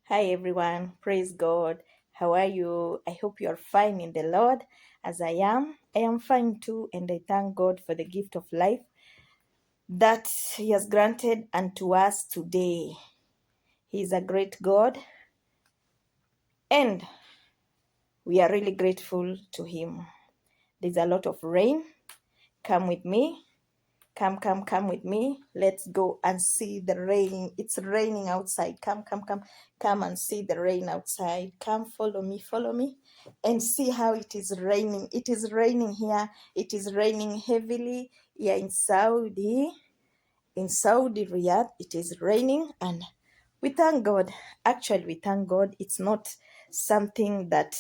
Hi everyone, praise God. How are you? I hope you are fine in the Lord as I am. I am fine too, and I thank God for the gift of life that He has granted unto us today. He is a great God, and we are really grateful to Him. There's a lot of rain. Come with me. Come with me. Let's go and see the rain. It's raining outside. Come and see the rain outside. Come, follow me, and see how it is raining. It is raining here. It is raining heavily here in Saudi Riyadh. It is raining, and we thank God. Actually, we thank God. It's not something that,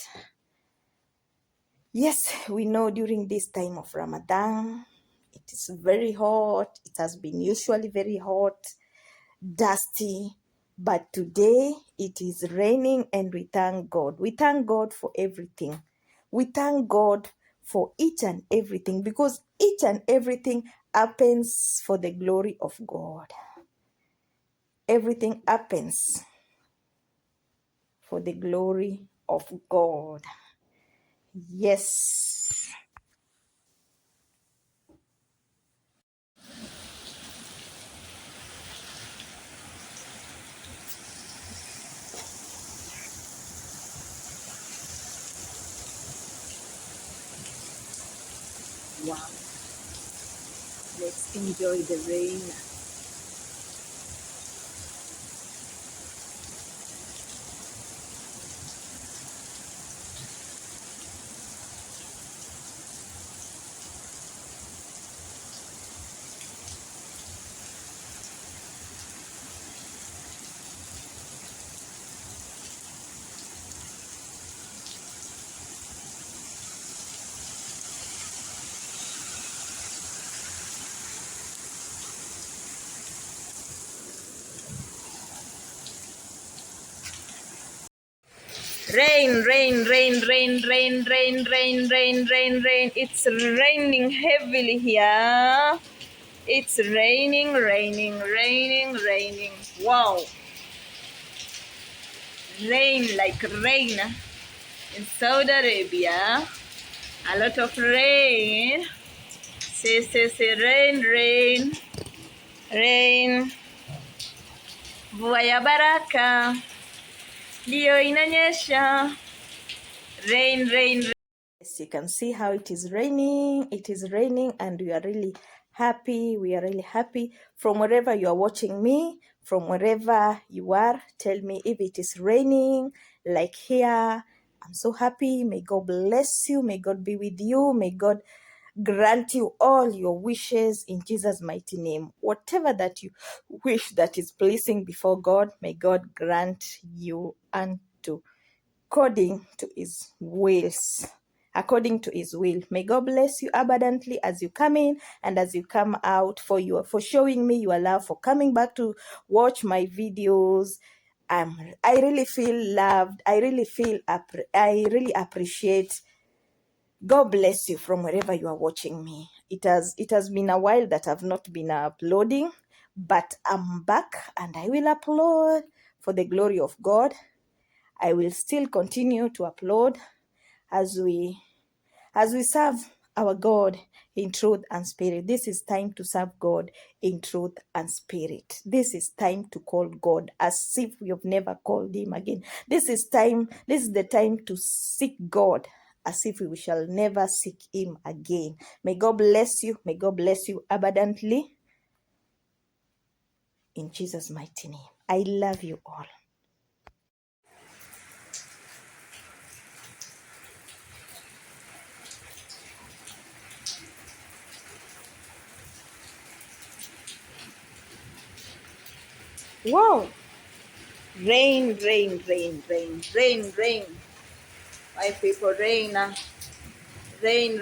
yes, we know during this time of Ramadan, it is very hot. It has been usually very hot, dusty, but today it is raining and we thank God. We thank God for everything. We thank God for each and everything because each and everything happens for the glory of God. Everything happens for the glory of God. Yes. Wow. Let's enjoy the rain. Rain. It's raining heavily here. It's raining. Wow. Rain like rain in Saudi Arabia. A lot of rain. See, rain. Mvua ya baraka ndiyo inanyesha. Rain. Yes, you can see how it is raining. It is raining, and we are really happy. We are really happy. From wherever you are watching me, from wherever you are, tell me if it is raining like here. I'm so happy. May God bless you. May God be with you. May God grant you all your wishes in Jesus' mighty name. Whatever that you wish that is pleasing before God, may God grant you unto according to his wills. According to his will. May God bless you abundantly as you come in and as you come out, for showing me your love, for coming back to watch my videos. I really feel loved. I really appreciate. God bless you from wherever you are watching me. It has been a while that I've not been uploading, but I'm back and I will upload for the glory of God. I will still continue to upload as we serve our God in truth and spirit. This is time to serve God in truth and spirit. This is time to call God as if we have never called him again. This is the time to seek God as if we shall never seek him again. May God bless you. May God bless you abundantly in Jesus' mighty name. I love you all. Wow. Rain. My people, rain. Rain.